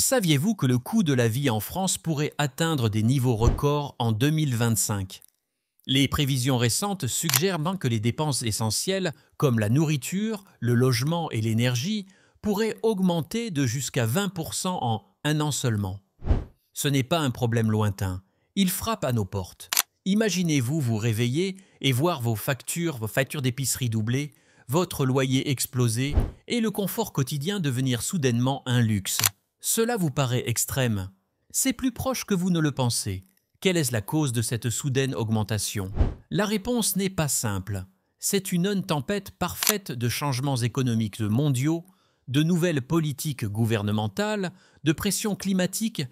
Saviez-vous que le coût de la vie en France pourrait atteindre des niveaux records en 2025? Les prévisions récentes suggèrent bien que les dépenses essentielles, comme la nourriture, le logement et l'énergie, pourraient augmenter de jusqu'à 20% en un an seulement. Ce n'est pas un problème lointain, il frappe à nos portes. Imaginez-vous vous réveiller et voir vos factures d'épicerie doubler, votre loyer exploser et le confort quotidien devenir soudainement un luxe. Cela vous paraît extrême? C'est plus proche que vous ne le pensez. Quelle est la cause de cette soudaine augmentation? La réponse n'est pas simple. C'est une tempête parfaite de changements économiques mondiaux, de nouvelles politiques gouvernementales, de pression climatique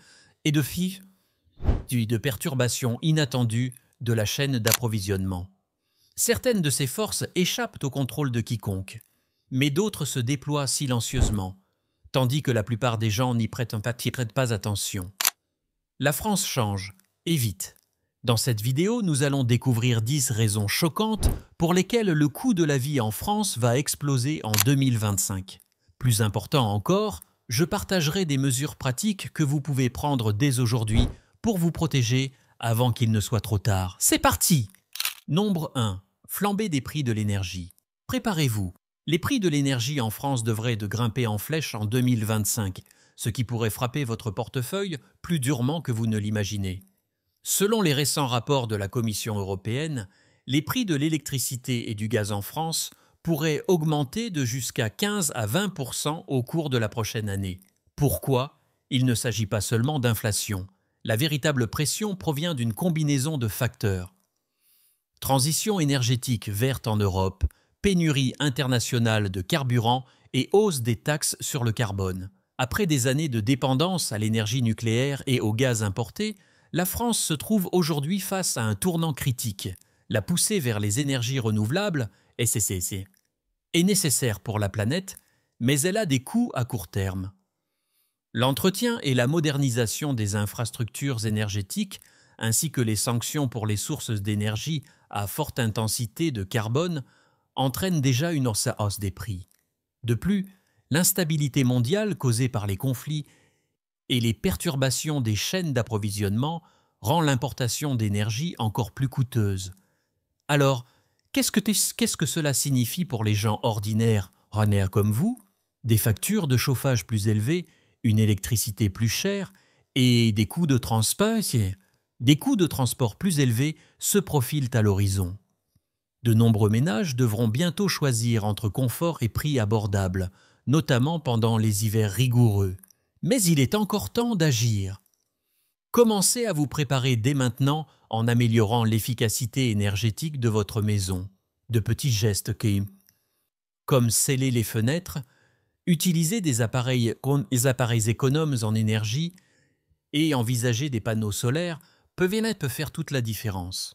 et de perturbations inattendues de la chaîne d'approvisionnement. Certaines de ces forces échappent au contrôle de quiconque, mais d'autres se déploient silencieusement, tandis que la plupart des gens n'y prêtent pas attention. La France change, et vite. Dans cette vidéo, nous allons découvrir 10 raisons choquantes pour lesquelles le coût de la vie en France va exploser en 2025. Plus important encore, je partagerai des mesures pratiques que vous pouvez prendre dès aujourd'hui pour vous protéger avant qu'il ne soit trop tard. C'est parti! Nombre 1. Flambée des prix de l'énergie. Préparez-vous. Les prix de l'énergie en France devraient grimper en flèche en 2025, ce qui pourrait frapper votre portefeuille plus durement que vous ne l'imaginez. Selon les récents rapports de la Commission européenne, les prix de l'électricité et du gaz en France pourraient augmenter de jusqu'à 15 à 20% au cours de la prochaine année. Pourquoi? Il ne s'agit pas seulement d'inflation. La véritable pression provient d'une combinaison de facteurs. Transition énergétique verte en Europe, pénurie internationale de carburant et hausse des taxes sur le carbone. Après des années de dépendance à l'énergie nucléaire et au gaz importé, la France se trouve aujourd'hui face à un tournant critique. La poussée vers les énergies renouvelables, SCC, est nécessaire pour la planète, mais elle a des coûts à court terme. L'entretien et la modernisation des infrastructures énergétiques, ainsi que les sanctions pour les sources d'énergie à forte intensité de carbone, entraînent déjà une hausse des prix. De plus, l'instabilité mondiale causée par les conflits et les perturbations des chaînes d'approvisionnement rend l'importation d'énergie encore plus coûteuse. Alors, qu'est-ce que cela signifie pour les gens ordinaires comme vous? Des factures de chauffage plus élevées, une électricité plus chère et des coûts de transport plus élevés se profilent à l'horizon. De nombreux ménages devront bientôt choisir entre confort et prix abordables, notamment pendant les hivers rigoureux. Mais il est encore temps d'agir. Commencez à vous préparer dès maintenant en améliorant l'efficacité énergétique de votre maison. De petits gestes comme sceller les fenêtres, utiliser des appareils économes en énergie et envisager des panneaux solaires peut faire toute la différence.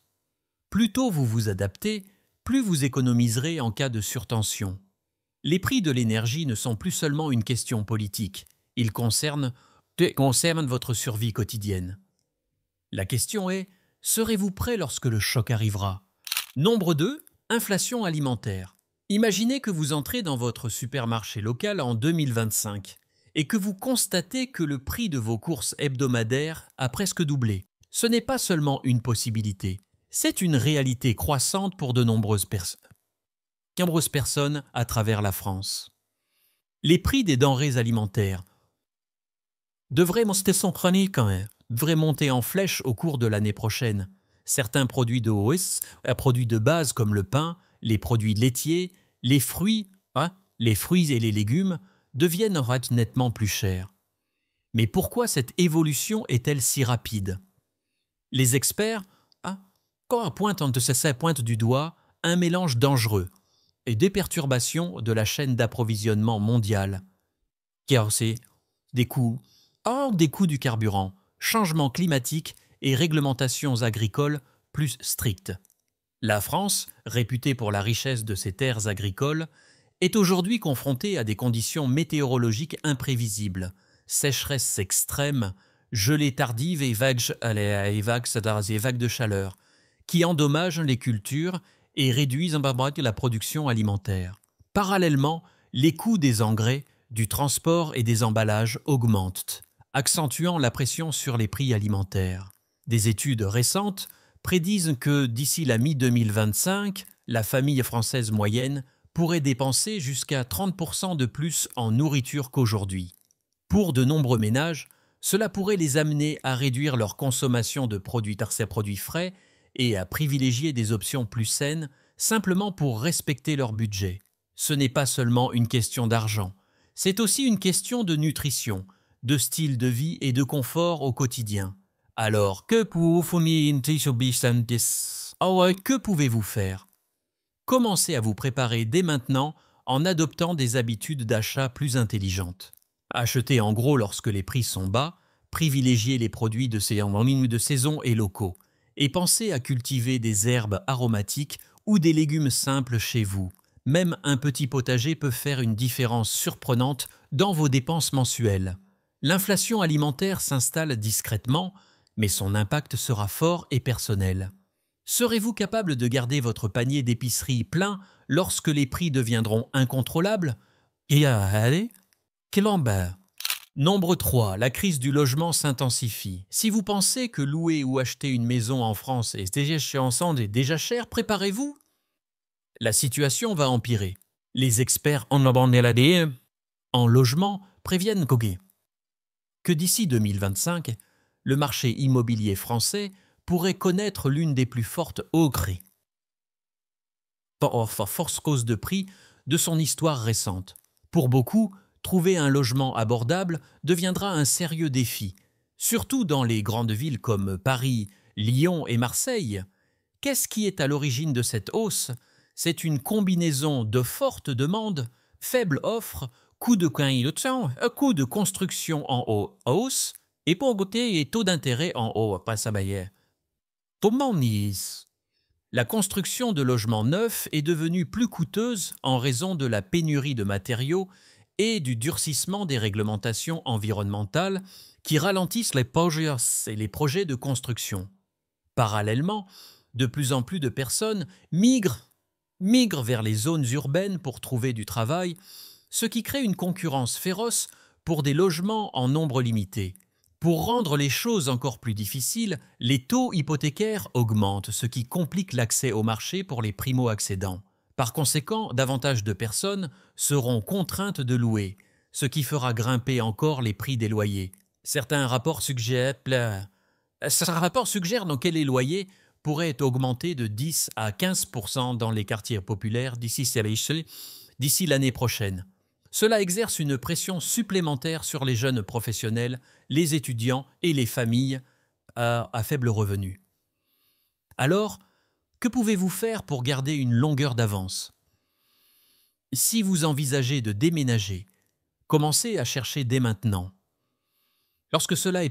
Plus tôt vous vous adaptez, plus vous économiserez en cas de surtension. Les prix de l'énergie ne sont plus seulement une question politique, ils concernent votre survie quotidienne. La question est, serez-vous prêt lorsque le choc arrivera? Nombre 2, inflation alimentaire. Imaginez que vous entrez dans votre supermarché local en 2025 et que vous constatez que le prix de vos courses hebdomadaires a presque doublé. Ce n'est pas seulement une possibilité, c'est une réalité croissante pour de nombreuses personnes à travers la France. Les prix des denrées alimentaires devraient monter en flèche au cours de l'année prochaine. Certains produits de base comme le pain, les produits laitiers, les fruits et les légumes deviennent nettement plus chers. Mais pourquoi cette évolution est-elle si rapide? Les experts pointent du doigt un mélange dangereux et des perturbations de la chaîne d'approvisionnement mondiale. Car c'est des coûts du carburant, changements climatiques et réglementations agricoles plus strictes. La France, réputée pour la richesse de ses terres agricoles, est aujourd'hui confrontée à des conditions météorologiques imprévisibles, sécheresse extrême, gelées tardives et vagues de chaleur, qui endommagent les cultures et réduisent la production alimentaire. Parallèlement, les coûts des engrais, du transport et des emballages augmentent, accentuant la pression sur les prix alimentaires. Des études récentes prédisent que d'ici la mi-2025, la famille française moyenne pourrait dépenser jusqu'à 30% de plus en nourriture qu'aujourd'hui. Pour de nombreux ménages, cela pourrait les amener à réduire leur consommation de produits frais et à privilégier des options plus saines simplement pour respecter leur budget. Ce n'est pas seulement une question d'argent, c'est aussi une question de nutrition, de style de vie et de confort au quotidien. Alors, que pouvez-vous faire? Commencez à vous préparer dès maintenant en adoptant des habitudes d'achat plus intelligentes. Achetez en gros lorsque les prix sont bas, privilégiez les produits de saison et locaux, et pensez à cultiver des herbes aromatiques ou des légumes simples chez vous. Même un petit potager peut faire une différence surprenante dans vos dépenses mensuelles. L'inflation alimentaire s'installe discrètement, mais son impact sera fort et personnel. Serez-vous capable de garder votre panier d'épicerie plein lorsque les prix deviendront incontrôlables? Nombre 3. La crise du logement s'intensifie. Si vous pensez que louer ou acheter une maison en France est déjà cher, préparez-vous. La situation va empirer. Les experts en logement préviennent que d'ici 2025, le marché immobilier français pourrait connaître l'une des plus fortes hausses force cause de prix de son histoire récente. Pour beaucoup, trouver un logement abordable deviendra un sérieux défi, surtout dans les grandes villes comme Paris, Lyon et Marseille. Qu'est-ce qui est à l'origine de cette hausse? C'est une combinaison de fortes demandes, faibles offres, coûts de construction en hausse et taux d'intérêt en haut. La construction de logements neufs est devenue plus coûteuse en raison de la pénurie de matériaux et du durcissement des réglementations environnementales qui ralentissent les projets de construction. Parallèlement, de plus en plus de personnes migrent vers les zones urbaines pour trouver du travail, ce qui crée une concurrence féroce pour des logements en nombre limité. Pour rendre les choses encore plus difficiles, les taux hypothécaires augmentent, ce qui complique l'accès au marché pour les primo-accédants. Par conséquent, davantage de personnes seront contraintes de louer, ce qui fera grimper encore les prix des loyers. Certains rapports suggèrent donc que les loyers pourraient augmenter de 10 à 15% dans les quartiers populaires d'ici l'année prochaine. Cela exerce une pression supplémentaire sur les jeunes professionnels, les étudiants et les familles à faible revenu. Alors, que pouvez-vous faire pour garder une longueur d'avance? Si vous envisagez de déménager, commencez à chercher dès maintenant. Lorsque cela est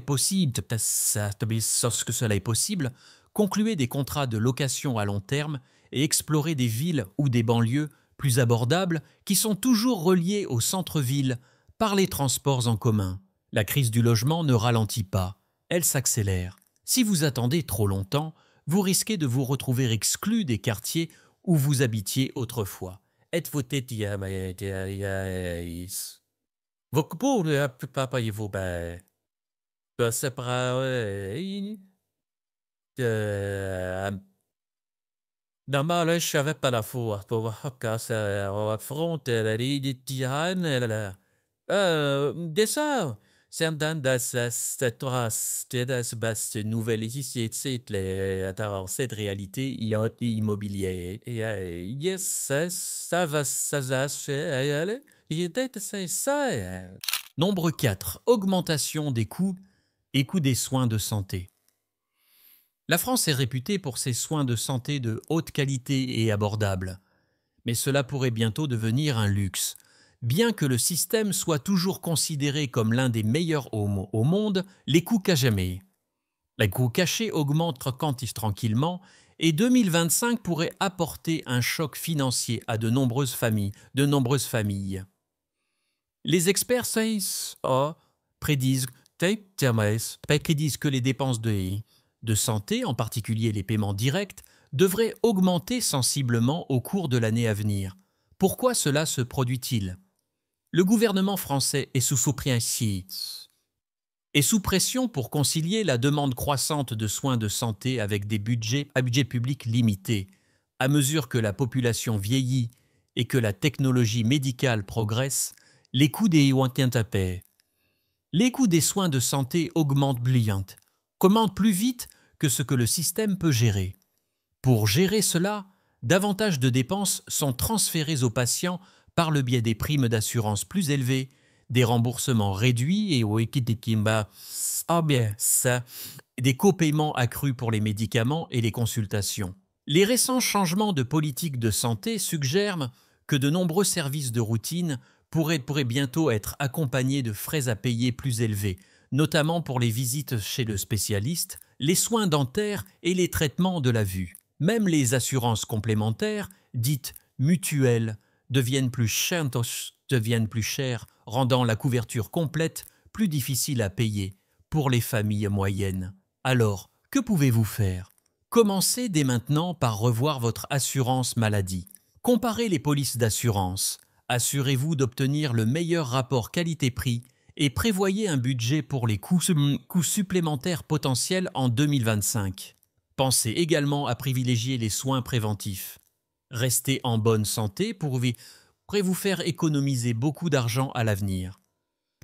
possible, concluez des contrats de location à long terme et explorez des villes ou des banlieues plus abordables qui sont toujours reliées au centre-ville par les transports en commun. La crise du logement ne ralentit pas, elle s'accélère. Si vous attendez trop longtemps, vous risquez de vous retrouver exclu des quartiers où vous habitiez autrefois. Cette nouvelle cette réalité immobilière. Nombre 4. Augmentation des coûts et coûts des soins de santé. La France est réputée pour ses soins de santé de haute qualité et abordables. Mais cela pourrait bientôt devenir un luxe. Bien que le système soit toujours considéré comme l'un des meilleurs au monde, les coûts cachés augmentent tranquillement et 2025 pourrait apporter un choc financier à de nombreuses familles. Les experts prédisent que les dépenses de santé, en particulier les paiements directs, devraient augmenter sensiblement au cours de l'année à venir. Pourquoi cela se produit-il? Le gouvernement français est sous pression. Et sous pression pour concilier la demande croissante de soins de santé avec des budgets à budget public limités, à mesure que la population vieillit et que la technologie médicale progresse, les coûts des les coûts des soins de santé augmentent plus vite que ce que le système peut gérer. Pour gérer cela, davantage de dépenses sont transférées aux patients par le biais des primes d'assurance plus élevées, des remboursements réduits et des copaiements accrus pour les médicaments et les consultations. Les récents changements de politique de santé suggèrent que de nombreux services de routine pourraient bientôt être accompagnés de frais à payer plus élevés, notamment pour les visites chez le spécialiste, les soins dentaires et les traitements de la vue. Même les assurances complémentaires, dites mutuelles, deviennent plus chères, rendant la couverture complète plus difficile à payer pour les familles moyennes. Alors, que pouvez-vous faire? Commencez dès maintenant par revoir votre assurance maladie. Comparez les polices d'assurance. Assurez-vous d'obtenir le meilleur rapport qualité-prix et prévoyez un budget pour les coûts supplémentaires potentiels en 2025. Pensez également à privilégier les soins préventifs. Restez en bonne santé pourrait vous faire économiser beaucoup d'argent à l'avenir.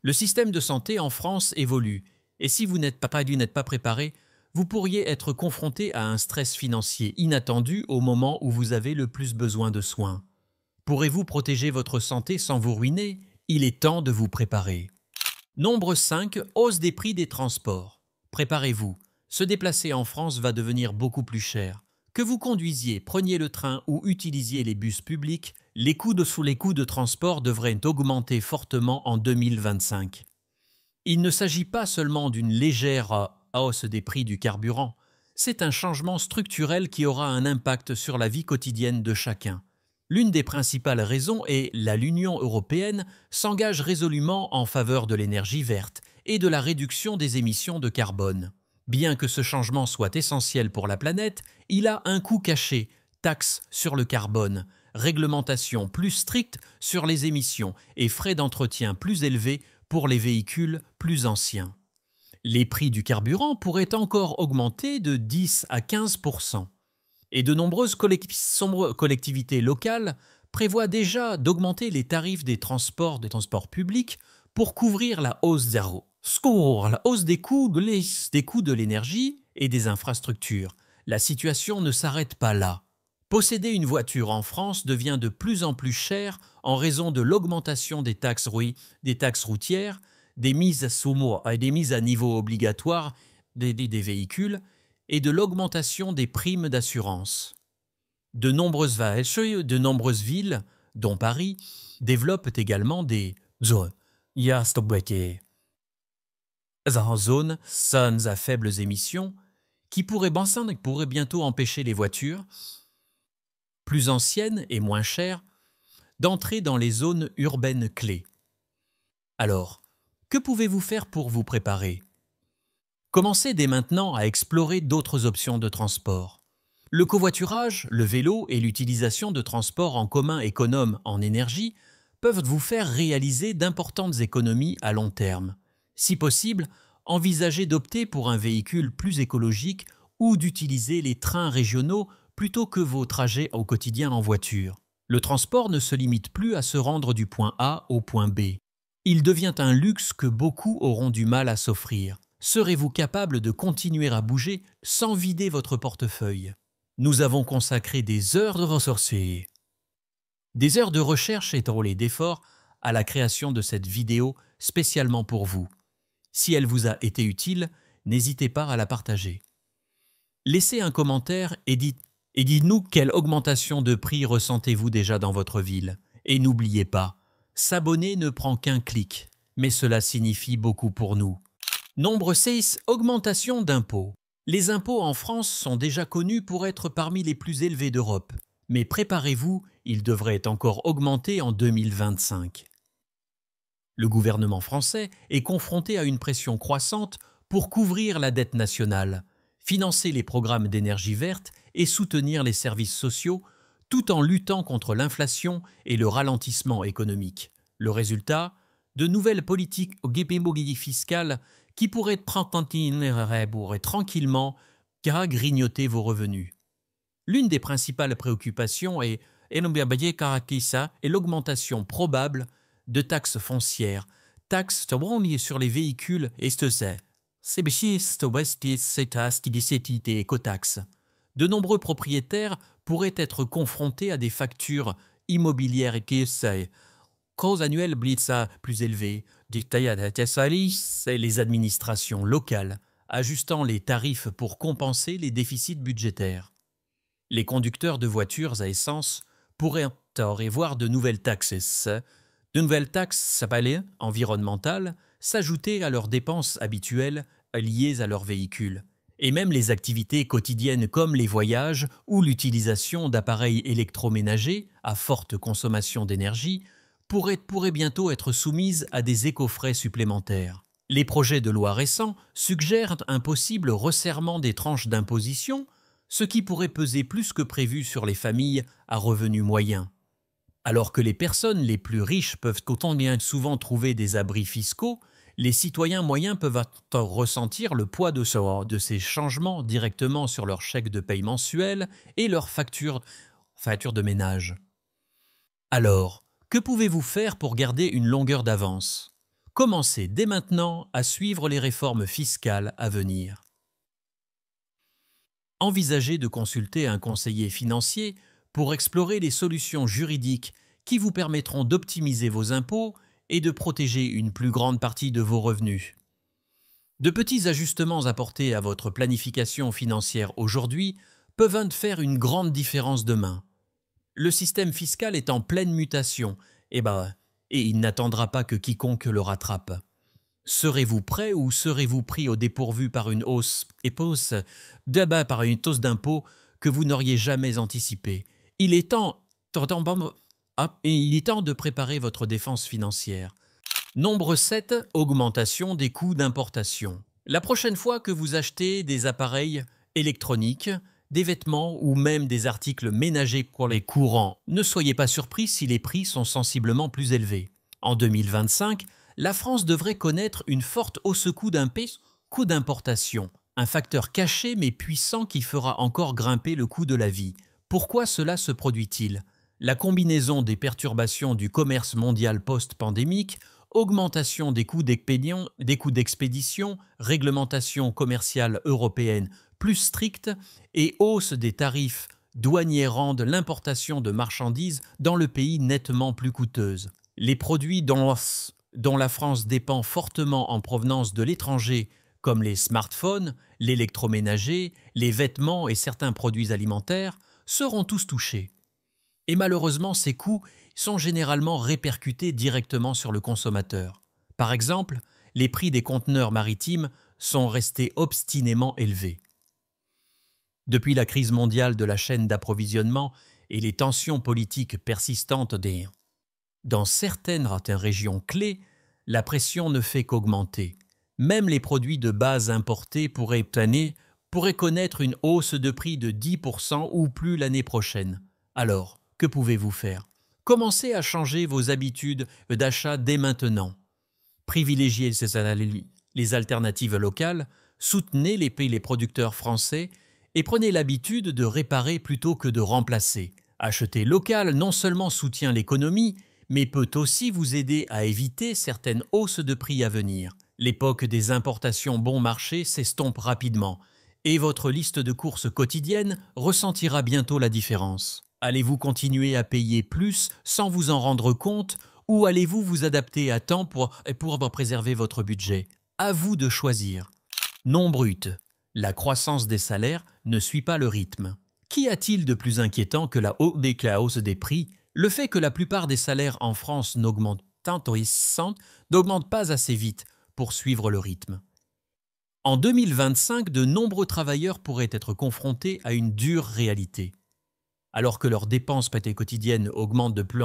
Le système de santé en France évolue, et si vous n'êtes pas préparé, vous pourriez être confronté à un stress financier inattendu au moment où vous avez le plus besoin de soins. Pourrez-vous protéger votre santé sans vous ruiner? Il est temps de vous préparer. Nombre 5. Hausse des prix des transports. Préparez-vous. Se déplacer en France va devenir beaucoup plus cher. Que vous conduisiez, preniez le train ou utilisiez les bus publics, les coûts de transport devraient augmenter fortement en 2025. Il ne s'agit pas seulement d'une légère hausse des prix du carburant, c'est un changement structurel qui aura un impact sur la vie quotidienne de chacun. L'une des principales raisons est l'Union européenne s'engage résolument en faveur de l'énergie verte et de la réduction des émissions de carbone. Bien que ce changement soit essentiel pour la planète, il a un coût caché, taxes sur le carbone, réglementation plus stricte sur les émissions et frais d'entretien plus élevés pour les véhicules plus anciens. Les prix du carburant pourraient encore augmenter de 10 à 15%. Et de nombreuses collectivités locales prévoient déjà d'augmenter les tarifs des transports publics pour couvrir la hausse des coûts de l'énergie et des infrastructures. La situation ne s'arrête pas là. Posséder une voiture en France devient de plus en plus cher en raison de l'augmentation des taxes routières, des mises à niveau obligatoires des véhicules et de l'augmentation des primes d'assurance. De nombreuses villes, dont Paris, développent également des zones à faibles émissions qui pourraient bientôt empêcher les voitures plus anciennes et moins chères d'entrer dans les zones urbaines clés. Alors, que pouvez-vous faire pour vous préparer? Commencez dès maintenant à explorer d'autres options de transport. Le covoiturage, le vélo et l'utilisation de transports en commun économes en énergie peuvent vous faire réaliser d'importantes économies à long terme. Si possible, envisagez d'opter pour un véhicule plus écologique ou d'utiliser les trains régionaux plutôt que vos trajets au quotidien en voiture. Le transport ne se limite plus à se rendre du point A au point B. Il devient un luxe que beaucoup auront du mal à s'offrir. Serez-vous capable de continuer à bouger sans vider votre portefeuille? Nous avons consacré des heures de recherche et d'efforts à la création de cette vidéo spécialement pour vous. Si elle vous a été utile, n'hésitez pas à la partager. Laissez un commentaire et dites-nous quelle augmentation de prix ressentez-vous déjà dans votre ville. Et n'oubliez pas, s'abonner ne prend qu'un clic, mais cela signifie beaucoup pour nous. Nombre 6. Augmentation d'impôts. Les impôts en France sont déjà connus pour être parmi les plus élevés d'Europe. Mais préparez-vous, ils devraient encore augmenter en 2025. Le gouvernement français est confronté à une pression croissante pour couvrir la dette nationale, financer les programmes d'énergie verte et soutenir les services sociaux, tout en luttant contre l'inflation et le ralentissement économique. Le résultat ? De nouvelles politiques fiscales qui pourraient prendre tranquillement car grignoter vos revenus. L'une des principales préoccupations est l'augmentation probable de taxes foncières, taxes sur les véhicules et écotaxes. De nombreux propriétaires pourraient être confrontés à des factures immobilières cause annuelle plus élevée, les administrations locales ajustant les tarifs pour compenser les déficits budgétaires. Les conducteurs de voitures à essence pourraient voir de nouvelles taxes environnementales s'ajouter à leurs dépenses habituelles liées à leurs véhicules. Et même les activités quotidiennes comme les voyages ou l'utilisation d'appareils électroménagers à forte consommation d'énergie pourraient bientôt être soumises à des écofrais supplémentaires. Les projets de loi récents suggèrent un possible resserrement des tranches d'imposition, ce qui pourrait peser plus que prévu sur les familles à revenus moyens. Alors que les personnes les plus riches peuvent autant bien souvent trouver des abris fiscaux, les citoyens moyens peuvent ressentir le poids de ces changements directement sur leur chèque de paie mensuel et leur facture de ménage. Alors, que pouvez-vous faire pour garder une longueur d'avance ? Commencez dès maintenant à suivre les réformes fiscales à venir. Envisagez de consulter un conseiller financier pour explorer les solutions juridiques qui vous permettront d'optimiser vos impôts et de protéger une plus grande partie de vos revenus. De petits ajustements apportés à votre planification financière aujourd'hui peuvent faire une grande différence demain. Le système fiscal est en pleine mutation, et il n'attendra pas que quiconque le rattrape. Serez-vous prêt ou serez-vous pris au dépourvu par une hausse d'impôts que vous n'auriez jamais anticipée ? Il est temps de préparer votre défense financière. Nombre 7. Augmentation des coûts d'importation. La prochaine fois que vous achetez des appareils électroniques, des vêtements ou même des articles ménagers pour les courants, ne soyez pas surpris si les prix sont sensiblement plus élevés. En 2025, la France devrait connaître une forte hausse coût d'importation, un facteur caché mais puissant qui fera encore grimper le coût de la vie. Pourquoi cela se produit-il ? La combinaison des perturbations du commerce mondial post-pandémique, augmentation des coûts d'expédition, réglementation commerciale européenne plus stricte et hausse des tarifs douaniers rendent l'importation de marchandises dans le pays nettement plus coûteuse. Les produits dont la France dépend fortement en provenance de l'étranger, comme les smartphones, l'électroménager, les vêtements et certains produits alimentaires, seront tous touchés. Et malheureusement, ces coûts sont généralement répercutés directement sur le consommateur. Par exemple, les prix des conteneurs maritimes sont restés obstinément élevés. Depuis la crise mondiale de la chaîne d'approvisionnement et les tensions politiques persistantes dans certaines régions clés, la pression ne fait qu'augmenter. Même les produits de base importés pourraient connaître une hausse de prix de 10% ou plus l'année prochaine. Alors, que pouvez-vous faire ? Commencez à changer vos habitudes d'achat dès maintenant. Privilégiez les alternatives locales, soutenez les producteurs français et prenez l'habitude de réparer plutôt que de remplacer. Acheter local non seulement soutient l'économie, mais peut aussi vous aider à éviter certaines hausses de prix à venir. L'époque des importations bon marché s'estompe rapidement et votre liste de courses quotidienne ressentira bientôt la différence. Allez-vous continuer à payer plus sans vous en rendre compte ou allez-vous vous adapter à temps pour préserver votre budget ? À vous de choisir. Non brut. La croissance des salaires ne suit pas le rythme. Qu'y a-t-il de plus inquiétant que la hausse des prix ? Le fait que la plupart des salaires en France n'augmentent pas assez vite pour suivre le rythme. En 2025, de nombreux travailleurs pourraient être confrontés à une dure réalité. Alors que leurs dépenses quotidiennes augmentent de plus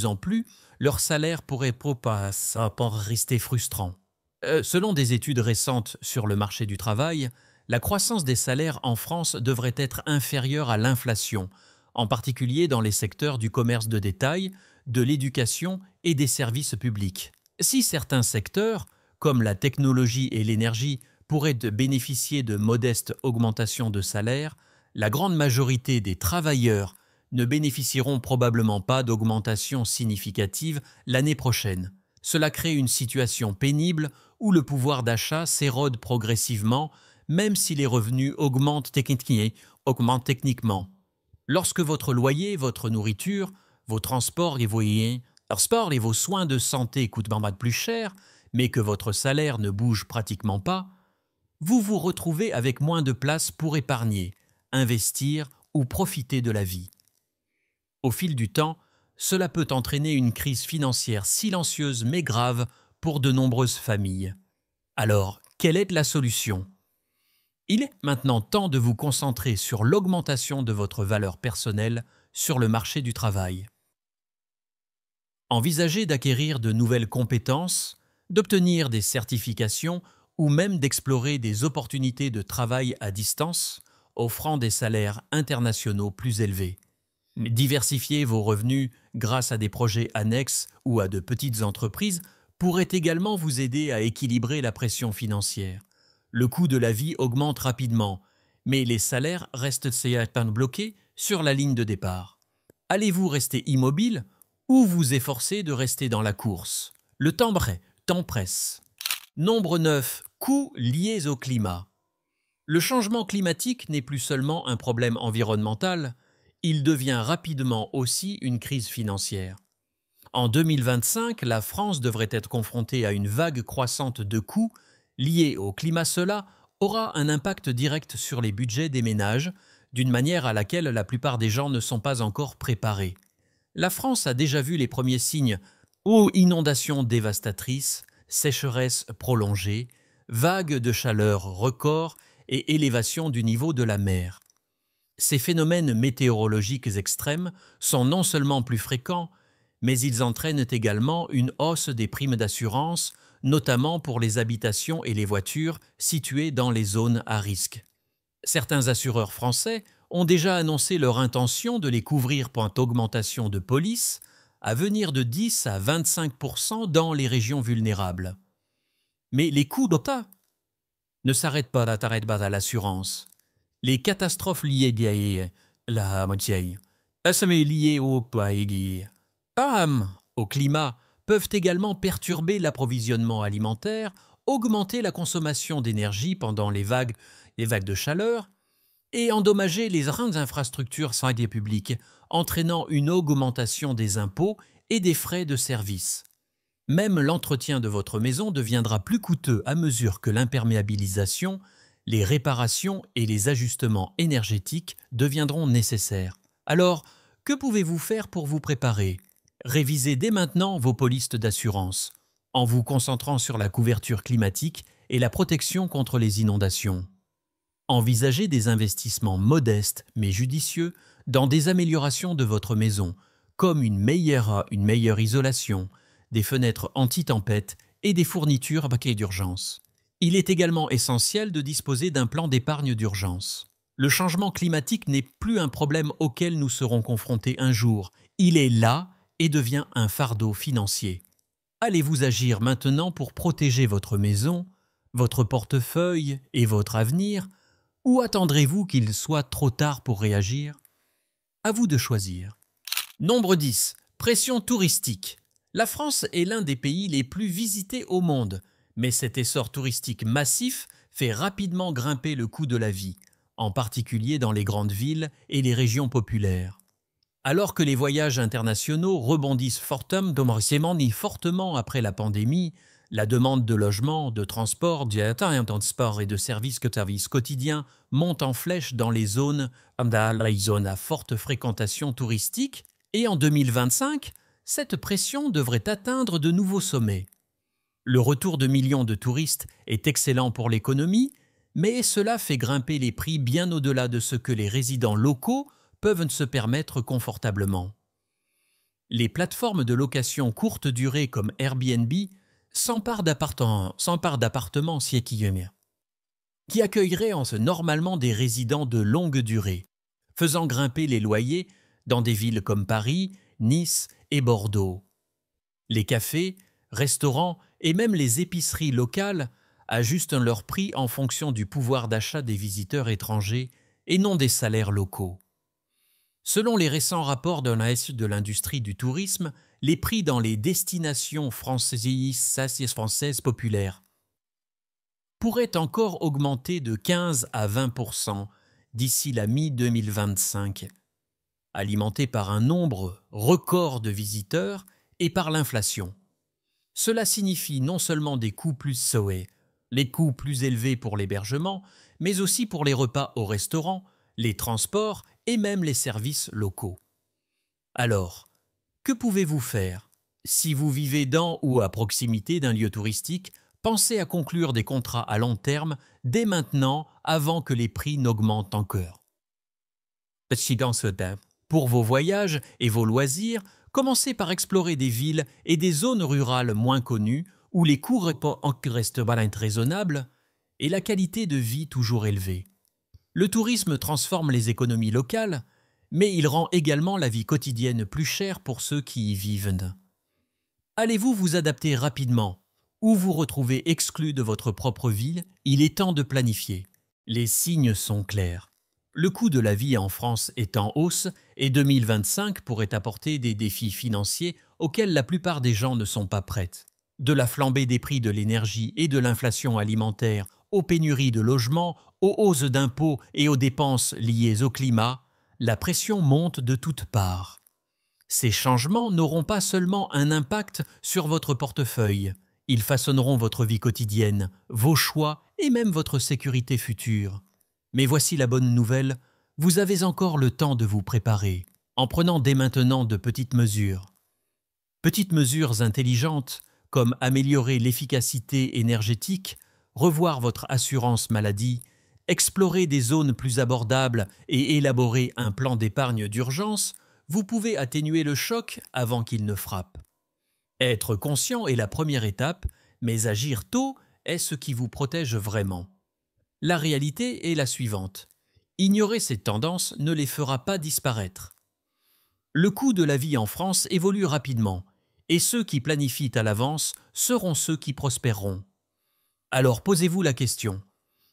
en plus, leur salaire pourrait rester frustrant. Selon des études récentes sur le marché du travail, la croissance des salaires en France devrait être inférieure à l'inflation, en particulier dans les secteurs du commerce de détail, de l'éducation et des services publics. Si certains secteurs, comme la technologie et l'énergie, pourraient bénéficier de modestes augmentations de salaire, la grande majorité des travailleurs ne bénéficieront probablement pas d'augmentation significative l'année prochaine. Cela crée une situation pénible où le pouvoir d'achat s'érode progressivement, même si les revenus augmentent techniquement. Lorsque votre loyer, votre nourriture, vos transports et vos soins de santé coûtent plus cher, mais que votre salaire ne bouge pratiquement pas, vous vous retrouvez avec moins de place pour épargner, investir ou profiter de la vie. Au fil du temps, cela peut entraîner une crise financière silencieuse mais grave pour de nombreuses familles. Alors, quelle est la solution ? Il est maintenant temps de vous concentrer sur l'augmentation de votre valeur personnelle sur le marché du travail. Envisagez d'acquérir de nouvelles compétences, d'obtenir des certifications ou même d'explorer des opportunités de travail à distance, offrant des salaires internationaux plus élevés. Diversifier vos revenus grâce à des projets annexes ou à de petites entreprises pourrait également vous aider à équilibrer la pression financière. Le coût de la vie augmente rapidement, mais les salaires restent bloqués sur la ligne de départ. Allez-vous rester immobile ou vous efforcer de rester dans la course ? Le temps presse. Nombre 9. Coûts liés au climat. Le changement climatique n'est plus seulement un problème environnemental, il devient rapidement aussi une crise financière. En 2025, la France devrait être confrontée à une vague croissante de coûts liés au climat. Cela aura un impact direct sur les budgets des ménages, d'une manière à laquelle la plupart des gens ne sont pas encore préparés. La France a déjà vu les premiers signes aux inondations dévastatrices, sécheresses prolongées, vagues de chaleur records et élévation du niveau de la mer. Ces phénomènes météorologiques extrêmes sont non seulement plus fréquents, mais ils entraînent également une hausse des primes d'assurance, notamment pour les habitations et les voitures situées dans les zones à risque. Certains assureurs français ont déjà annoncé leur intention de les couvrir pour une augmentation de police à venir de 10 à 25% dans les régions vulnérables. Mais les coûts d'OTA ne s'arrêtent pas à l'assurance. Les catastrophes liées au climat peuvent également perturber l'approvisionnement alimentaire, augmenter la consommation d'énergie pendant les vagues de chaleur et endommager les grandes infrastructures sanitaires publiques, entraînant une augmentation des impôts et des frais de service. Même l'entretien de votre maison deviendra plus coûteux à mesure que l'imperméabilisation, les réparations et les ajustements énergétiques deviendront nécessaires. Alors, que pouvez-vous faire pour vous préparer ? Révisez dès maintenant vos polices d'assurance, en vous concentrant sur la couverture climatique et la protection contre les inondations. Envisagez des investissements modestes mais judicieux dans des améliorations de votre maison, comme une meilleure isolation, des fenêtres anti-tempête et des fournitures d'urgence. Il est également essentiel de disposer d'un plan d'épargne d'urgence. Le changement climatique n'est plus un problème auquel nous serons confrontés un jour. Il est là et devient un fardeau financier. Allez-vous agir maintenant pour protéger votre maison, votre portefeuille et votre avenir, ou attendrez-vous qu'il soit trop tard pour réagir ? À vous de choisir. Nombre 10. Pression touristique. La France est l'un des pays les plus visités au monde, mais cet essor touristique massif fait rapidement grimper le coût de la vie, en particulier dans les grandes villes et les régions populaires. Alors que les voyages internationaux rebondissent fortement après la pandémie, la demande de logement, de transport, et de services quotidiens monte en flèche dans les zones à forte fréquentation touristique et en 2025, cette pression devrait atteindre de nouveaux sommets. Le retour de millions de touristes est excellent pour l'économie, mais cela fait grimper les prix bien au-delà de ce que les résidents locaux peuvent se permettre confortablement. Les plateformes de location courte durée comme Airbnb s'emparent d'appartements qui accueilleraient normalement des résidents de longue durée, faisant grimper les loyers dans des villes comme Paris, Nice et Bordeaux. Les cafés, restaurants et même les épiceries locales ajustent leurs prix en fonction du pouvoir d'achat des visiteurs étrangers et non des salaires locaux. Selon les récents rapports de l'AS de l'industrie du tourisme, les prix dans les destinations françaises populaires pourraient encore augmenter de 15 à 20% d'ici la mi-2025, alimentés par un nombre record de visiteurs et par l'inflation. Cela signifie non seulement des coûts plus élevés, les coûts plus élevés pour l'hébergement, mais aussi pour les repas au restaurant, les transports et même les services locaux. Alors, que pouvez-vous faire? Si vous vivez dans ou à proximité d'un lieu touristique, pensez à conclure des contrats à long terme dès maintenant avant que les prix n'augmentent encore. Pour vos voyages et vos loisirs, commencez par explorer des villes et des zones rurales moins connues où les coûts restent raisonnables et la qualité de vie toujours élevée. Le tourisme transforme les économies locales, mais il rend également la vie quotidienne plus chère pour ceux qui y vivent. Allez-vous vous adapter rapidement ou vous retrouver exclu de votre propre ville? Il est temps de planifier. Les signes sont clairs. Le coût de la vie en France est en hausse et 2025 pourrait apporter des défis financiers auxquels la plupart des gens ne sont pas prêts. De la flambée des prix de l'énergie et de l'inflation alimentaire aux pénuries de logements, aux hausses d'impôts et aux dépenses liées au climat, la pression monte de toutes parts. Ces changements n'auront pas seulement un impact sur votre portefeuille, ils façonneront votre vie quotidienne, vos choix et même votre sécurité future. Mais voici la bonne nouvelle, vous avez encore le temps de vous préparer, en prenant dès maintenant de petites mesures. Petites mesures intelligentes, comme améliorer l'efficacité énergétique, revoir votre assurance maladie, explorer des zones plus abordables et élaborer un plan d'épargne d'urgence, vous pouvez atténuer le choc avant qu'il ne frappe. Être conscient est la première étape, mais agir tôt est ce qui vous protège vraiment. La réalité est la suivante. Ignorer ces tendances ne les fera pas disparaître. Le coût de la vie en France évolue rapidement, et ceux qui planifient à l'avance seront ceux qui prospéreront. Alors posez-vous la question.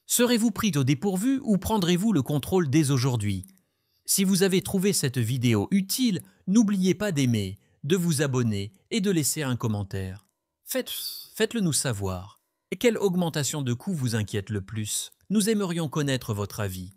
Serez-vous pris au dépourvu ou prendrez-vous le contrôle dès aujourd'hui? Si vous avez trouvé cette vidéo utile, n'oubliez pas d'aimer, de vous abonner et de laisser un commentaire. Faites-le nous savoir. Et quelle augmentation de coûts vous inquiète le plus? Nous aimerions connaître votre avis.